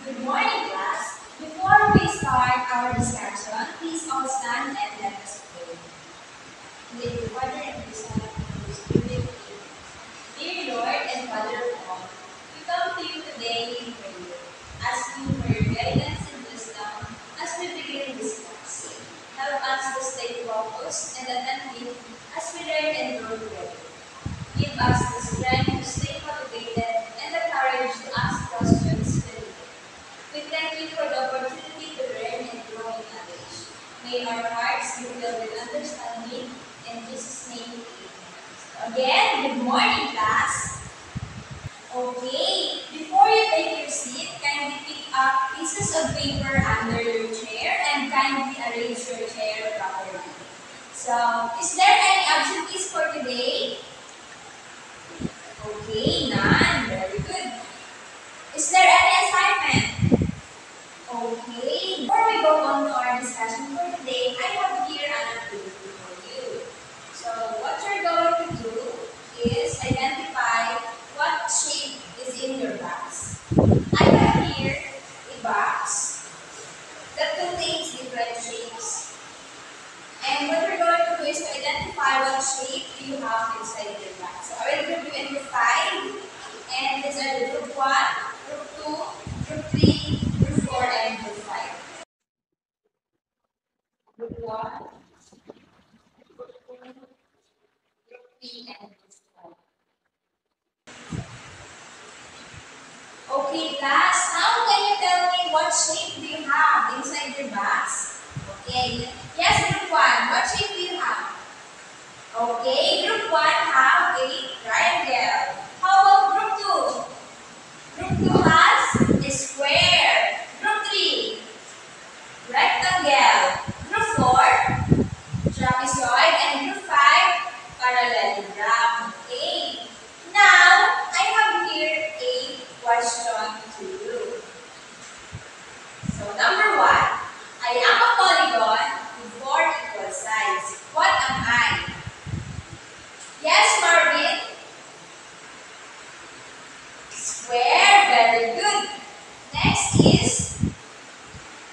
Good morning, class. Before we start our discussion, please all stand and let us pray. With the Father and the Son and the Spirit. Dear Lord and Father of all, we come to you today in prayer, asking for your guidance and wisdom as we begin this class. Help us to stay focused and attentive as we learn and grow together. Give us the strength to stay motivated and the courage to ask questions when needed. We thank you for the opportunity to learn and grow in knowledge. May our hearts be filled with understanding. In Jesus' name, amen. Again, good morning, class. Okay, before you take your seat, kindly pick up pieces of paper under your chair and kindly arrange your chair properly. So, is there any absentees for today? Okay, none. Very good. Is there any assignment? Okay. Before we go on to our discussion for today, I have here an activity for you. So what you're going to do is identify what shape is in your box. I have here a box that contains different shapes. And what we're going to do is to identify what shape you have inside your box. So I will group you into 5. And these are the group 1, group 2, group 3, group 4, and group 5. Group 1, group 2, group 3, and group 5. Okay, class. Now can you tell me what shape do you have inside your box? Okay. Yes, group 1. What shape do you have? Okay, group 1 have a triangle. How about group 2? Group 2 has a square. Group 3, rectangle. Group 4, trapezoid. And group 5, parallelogram. Okay. Now, I have here a question to you. So, number 1, I am a polygon with 4 equal sides. What am I? Yes, Marvin? Square. Very good. Next is,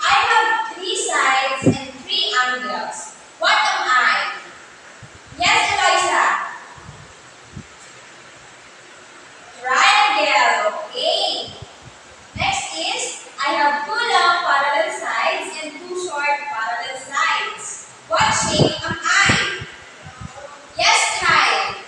I have 3 sides and 3 angles. What am I? Yes, Eloisa? Triangle. Okay. Next is, I have 2 long parallel sides and 2 short parallel sides. What shape am I? Yes, triangle.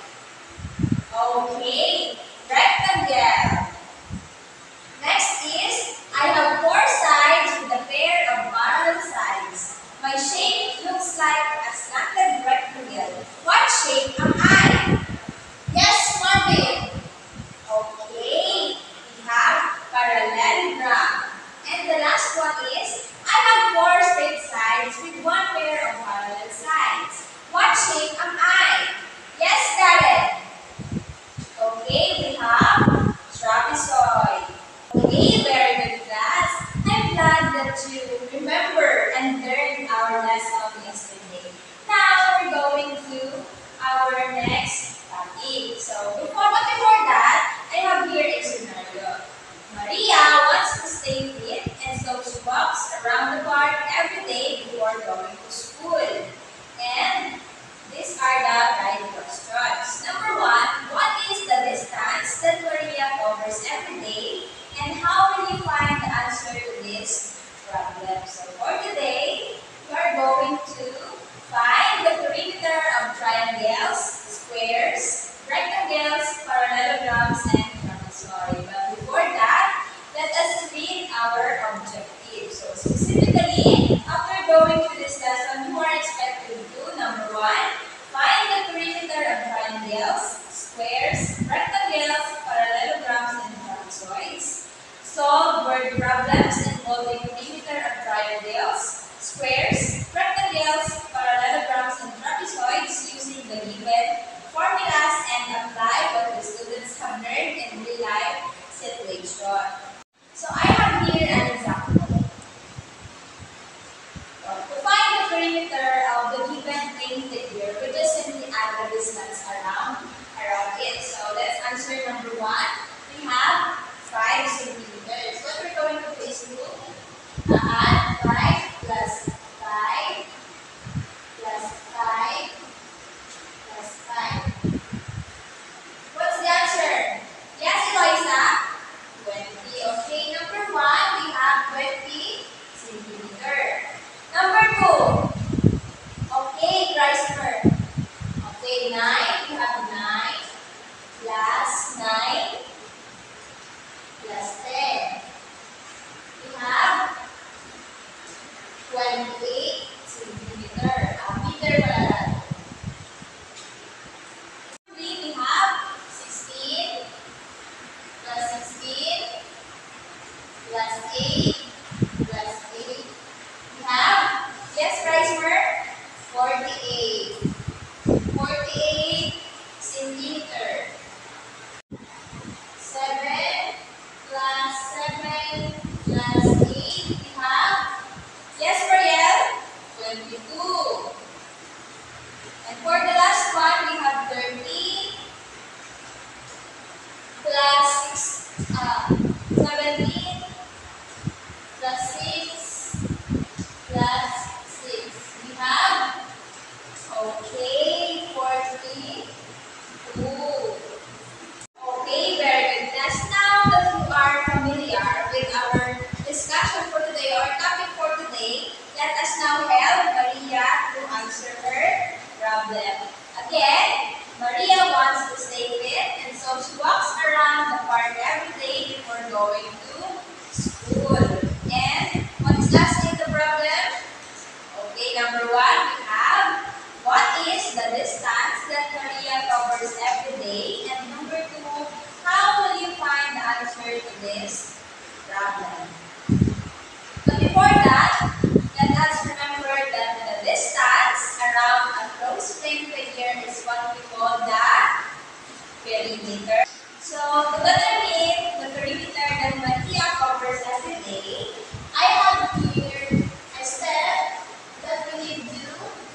perimeter. So to determine the perimeter that Maria covers every day, I have here a step that we need to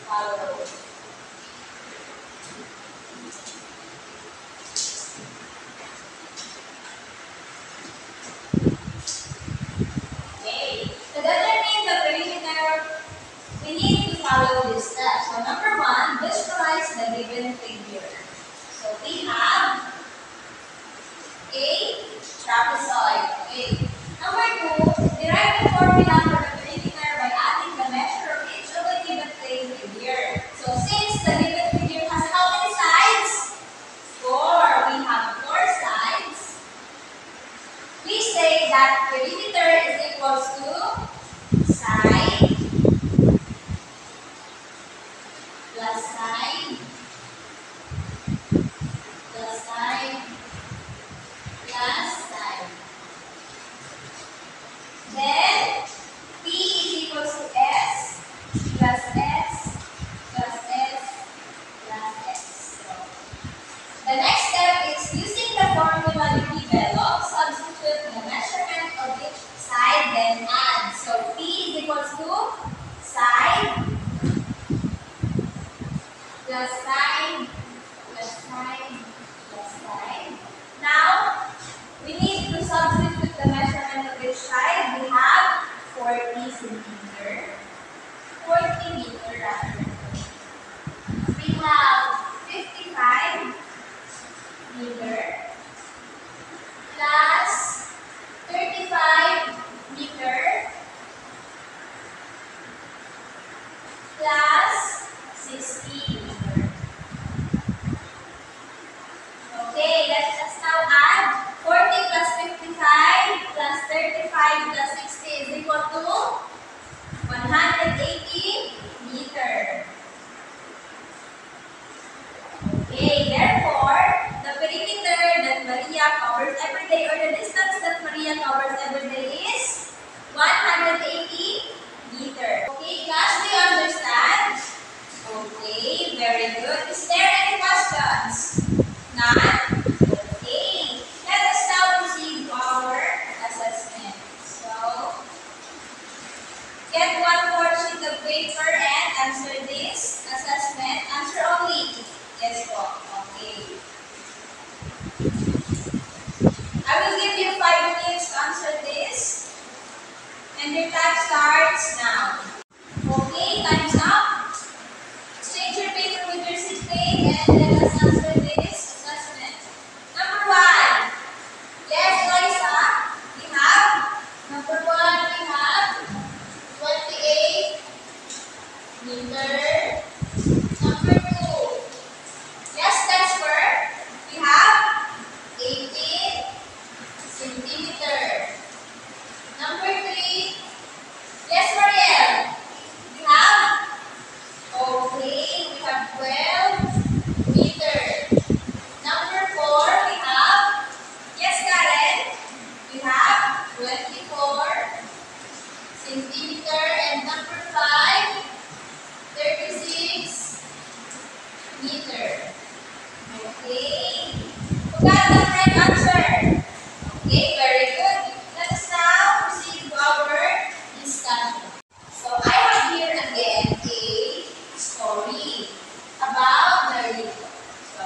follow. Okay. To determine the perimeter, we need to follow this step. So number one, visualize the given figure. So we have a trapezoid. Okay. Number two, derive the formula for the perimeter by adding the measure of each of the given plane figure. So since the given figure has how many sides? 4. We have 4 sides. We say that perimeter is equals to side plus side plus side plus side. Then P is equals to S plus S plus S plus S. So, the next step is using the formula you develop, substitute the measurement of each side, then add. So P is equals to side plus side plus side plus side. Now, we need to substitute the measurement of each side. We have 40 centimeter, 40 meter rather. We have 55 meter plus 35 meter plus 60 meter. Okay, let's now add 40 plus 55 plus 35 plus 60 is equal to 180 meter. Okay, therefore, the perimeter that Maria covers every day, or the distance that Maria covers every day, is 180 meter. Okay, class, do you understand? Okay, very good. Is there any questions? None? Okay. Let us now proceed to our assessment. So, get one more sheet of paper and answer this assessment. Answer only. Yes po. Okay. I will give you 5 minutes to answer this. And your time starts now. Okay, time's up. Exchange your paper with your seatmate and let us answer this assessment. Number 1. Yes, Liza. We have. Number 1, we have 28 meter. Number 2. Yes, Desper. We have 18 centimeter. Number 3. Yes, Mariel. We have. Okay, we have 12 meter. Number 4, we have. Yes, Karen. We have 24 centimeter. And number 5, 36 meter. Okay. Who got the correct answer? Okay, very good. Let us now proceed to our discussion. So I have here again a story about Narito. So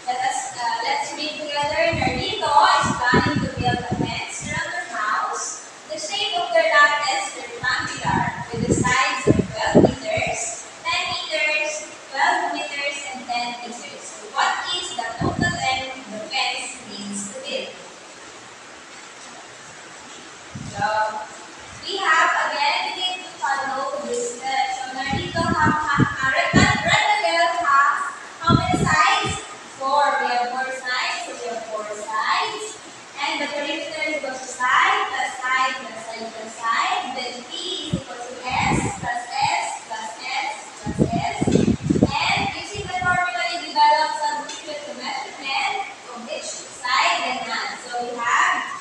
let's read together. Narito is planning to build a fence around their house. The shape of their lot is rectangular with the sides of 12 meters, 10 meters, 12 meters, and 10 meters. So what is the total length the fence needs to build? So we have again, we need to follow this step. So Narito rectangle has how many sides? 4. We have 4 sides, so we have 4 sides. And the perimeter is equal to side plus side plus side plus side. Then P is equal to S plus S plus S plus S. And using the formula you develop, substitute the measurement of each side and add. So we have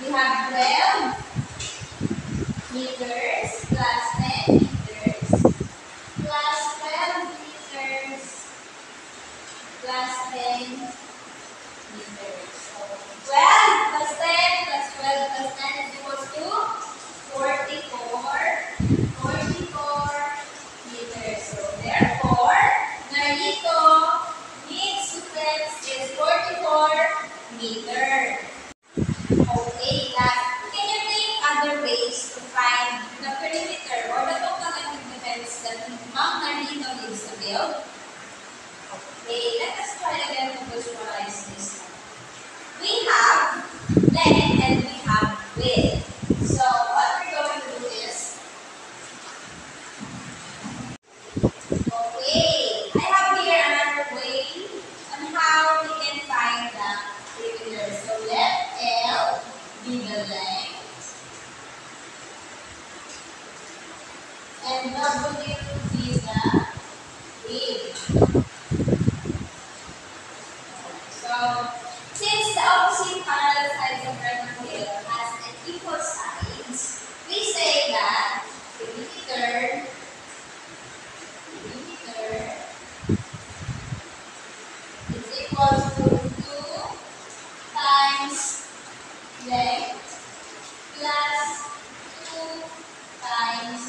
12 meters plus 10 meters plus 12 meters Mount Narito needs to build. Okay, let us try again to visualize this. We have length and we have width. So what we're going to do is, okay, I have here another way on how we can find the perimeter. So let L be the length and W be the width. So since the opposite parallel sides of rectangle has an equal sides, we say that perimeter is equals to 2 times length plus 2 times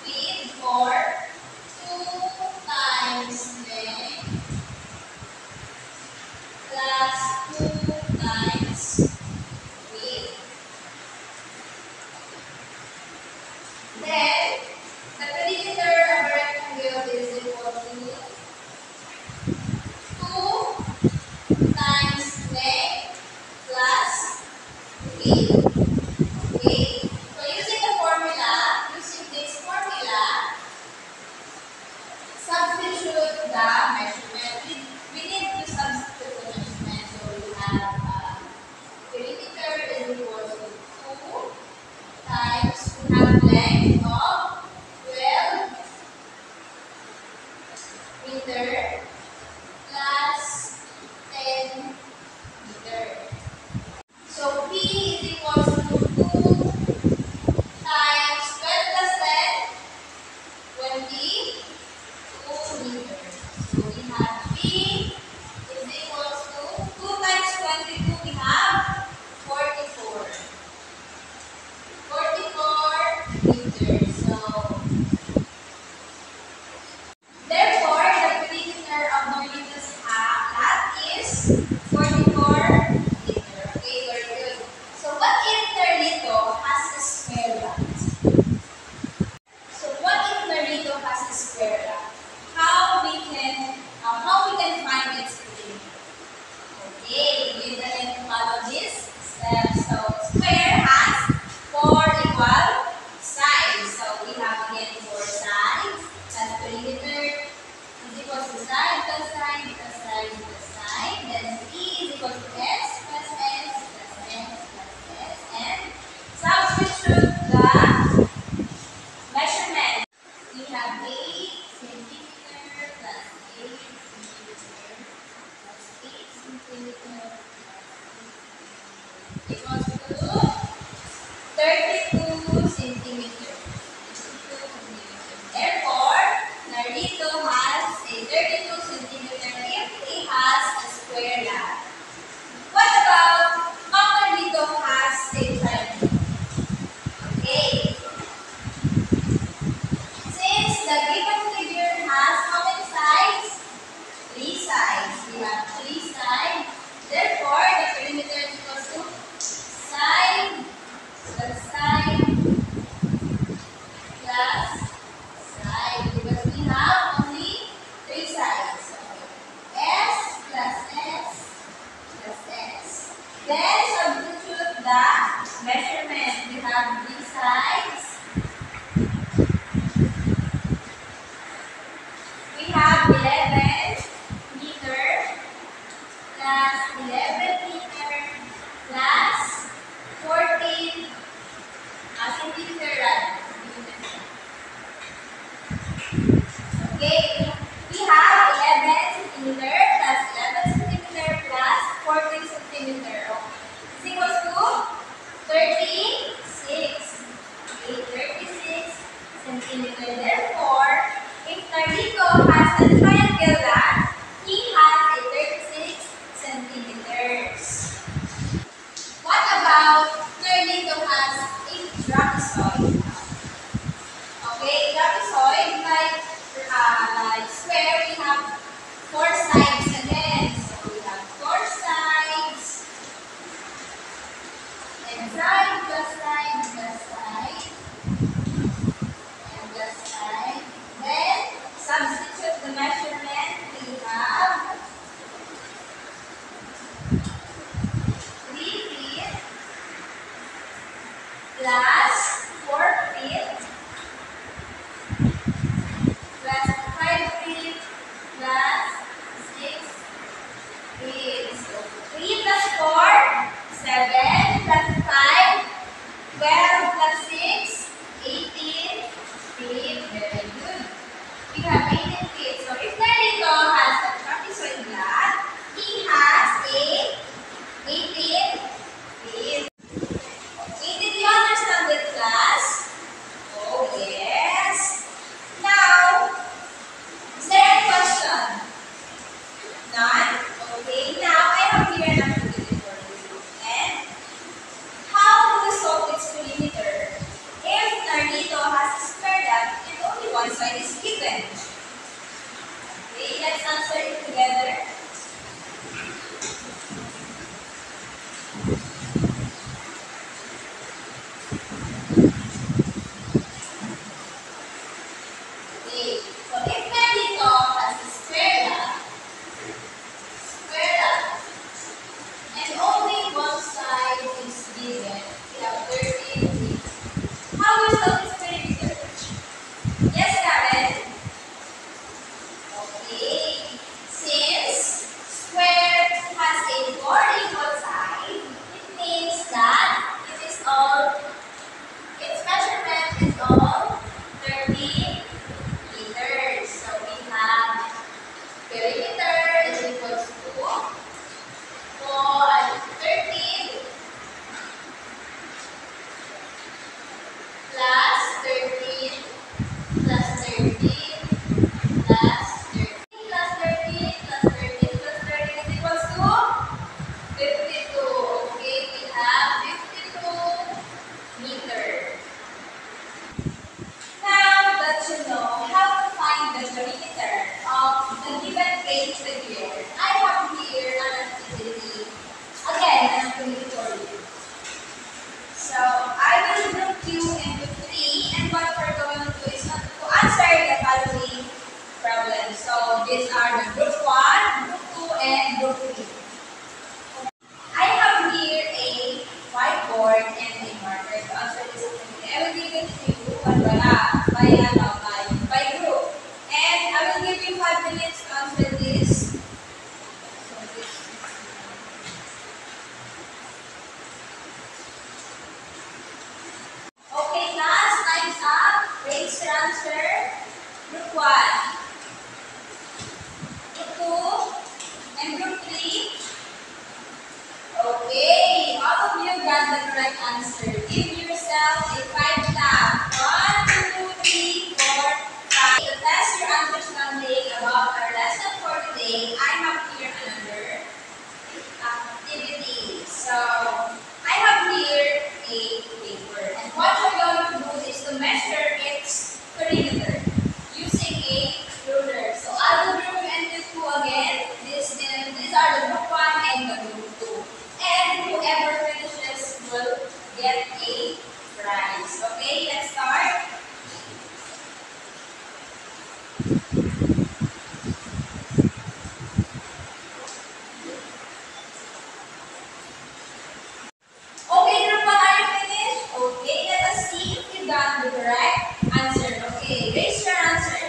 width, or 2 times length plus 2 times width. Then the perimeter of a rectangle is equal to 2 times length plus width. Okay. So using this formula, substitute the measurement. We need to substitute the measurement. So we have perimeter is equal to 2 times, we have length of 12 meter plus 10 meter. So P is equal to 2 times 12 plus 10, 22 meters. So we have P is equal to 2 times 22, we have 44. 44 meters. So therefore, the perimeter of Norlito's flat is 44 meter. Okay, very good. So what if Norlito has a square lot? So what if Norlito has a square lot? How we can find its perimeter? Okay, we're going to follow this step. So square has 4 equal sides. So we have again 4 sides. That's perimeter is equal to side plus side plus side plus side. Then E is equal to S plus S plus S plus S. And substitute the measurement. We have 8 centimeter plus 8 centimeter plus 8 centimeter equals to 32 centimeter. Therefore, Norlito has a 32 centimeter if he has a square lot. What about Norlito has a triangle? Okay. Since the given figure has how many sides? 3 sides. We have 3 sides. Therefore, the perimeter is equal to side plus side plus side, because we have only 3 sides. So, S plus S plus S. Then substitute the measurement. We have 3 sides. We have 11 meter plus 11 meter plus 14 centimeter. Okay, we have 11 centimeter plus 11 centimeter plus 14 centimeter. Is equals to 36. Okay, 36 centimeter. Therefore, if Norlito has a triangle lot, he has a 36 centimeters. What about Norlito has a trapezoid? Okay, trapezoid like we have 18 feet. So if Narito has a trapezoid glass, he has a 18 feet. Okay, did you understand the class? Oh, yes. Now, is there any question? None? Okay, now I have here an activity for you. And how do we solve its perimeter? If Narito has a square left and only one side is given. Okay, let's answer it together. Okay, so if Narito has a square left, and only one side is given, we have 13 feet. How do we solve its perimeter? Yes, Karen? Okay. Since square has a 4 equal side, it means that its measurement is all 30 meters. So we have perimeter is equals to 13 plus 13 plus 13 plus 13 plus 13 plus 13 plus 13 is equals to 52. Okay, we have 52 meters. Now that you know how to find the perimeter of the given page here, I have here an activity. Again, an activity for you. So I will group you into 3, and what we're going to do is to answer the following problems. So these are the group 1, group 2, and group 3. I have here a whiteboard and a marker to answer this activity. I will give it to you by group. And I will give you 5 minutes to answer this. So okay, class, time's up. Raise your answer. Group 1, group 2, and group 3. Okay, all of you got the correct answer. Give yourself a 5 tap. 1, 2, 3, 4, 5. To test your understanding about our lesson for today, I have here another activity. So, I have here a paper. And what we're going to do is to measure its perimeter using a ruler. So, I will group you into 2 again. These are the group 1 and the group 2. And whoever finishes will get a prize. Okay, let's start. Okay, group 1, are you finished? Okay, let us see if you got the correct answer. Okay, raise your answer.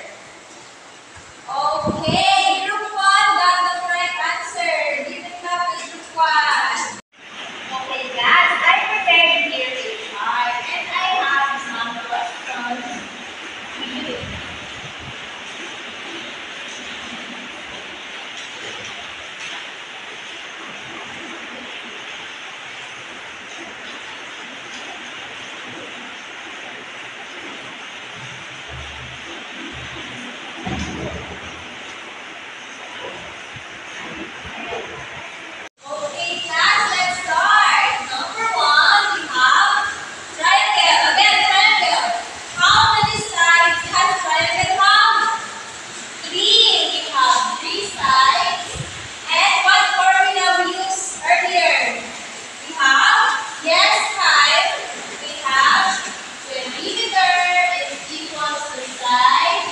Okay, group 1 got the correct answer. Give it up to group 1. Okay, class, I prepared here a chart and I have some questions to you. Okay, class, let's start. Number 1, we have triangle. Again, triangle. How many sides has triangle have? 3. We have 3 sides. And what formula we used earlier? We have, yes, 5. We have perimeter is equals to side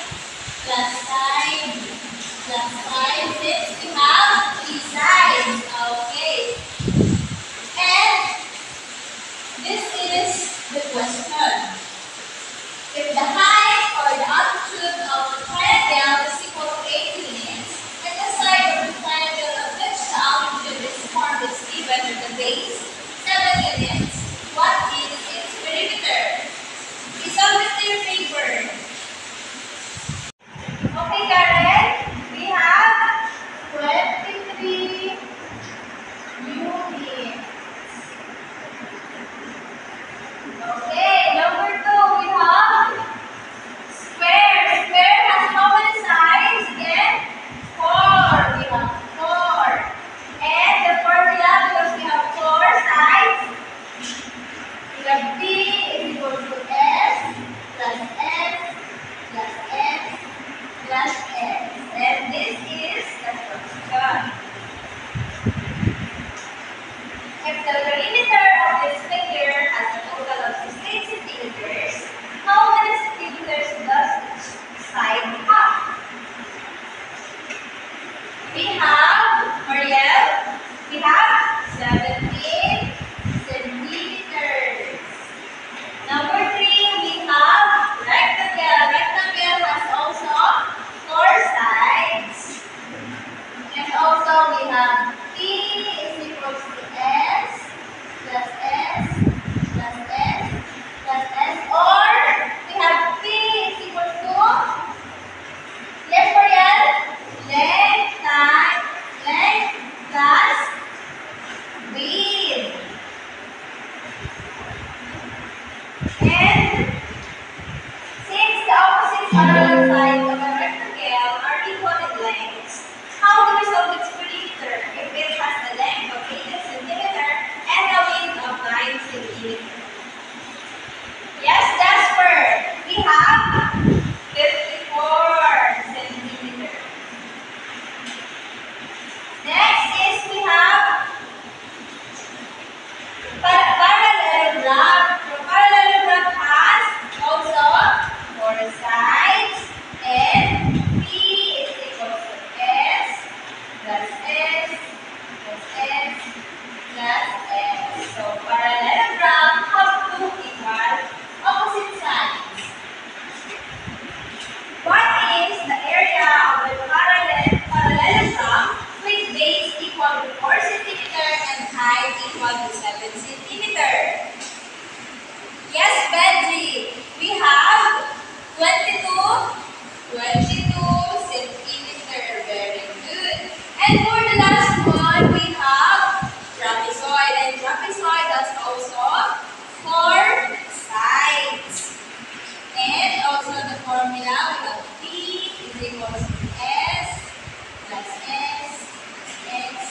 plus side plus side. Since we have 3 sides. Okay. And this is the question. If the height or the altitude of the triangle is equal to 8 units, and the side of the triangle of which the altitude is formed is given at the base, 7 units, what is its perimeter? Please solve it to your paper. plus S. And this is the question. If the perimeter of this figure has a total of 16 centimeters, how many centimeters does each side have? We have, Marielle, we have 17 centimeters. Number 3, we have rectangle. Rectangle has also 4 sides. And also we have P is equals to S plus S plus S plus S, or we have P is equals to, yes, Marielle, length times length plus width. And since the opposite parallel sides of a rectangle are equal in lengths, how do we solve its perimeter if it has the length of 18 centimeter and a width of 9 centimeter? Yes, Jasper, we have 54 centimeter. Next is we have parallelogram. The parallelogram has also 4 sides, and P is equal to S plus S plus S plus S. So parallelogram have two equal opposite sides. What is the area of the parallelogram with base equal to 4 centimeter and height equal to 7 centimeter? Yes, Benji, we have 22 centimeter. Very good. And for the last one, we have trapezoid. And trapezoid has also 4 sides. And also the formula, we have P is equal to S plus S plus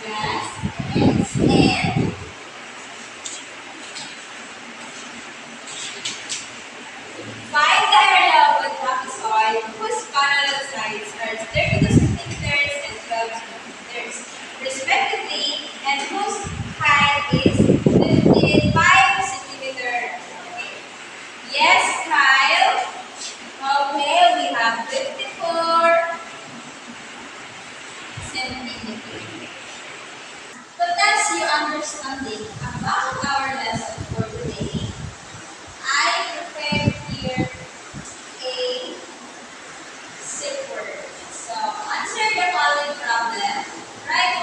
X, and find the area of a trapezoid whose parallel sides are 32 centimeters and 12 centimeters respectively, and whose height is 55 centimeters. Okay. Yes, Kyle. Okay, we have 54 centimeters. So that's your understanding about our lesson for today. I prepared here a zip word. So answer the following problem. Write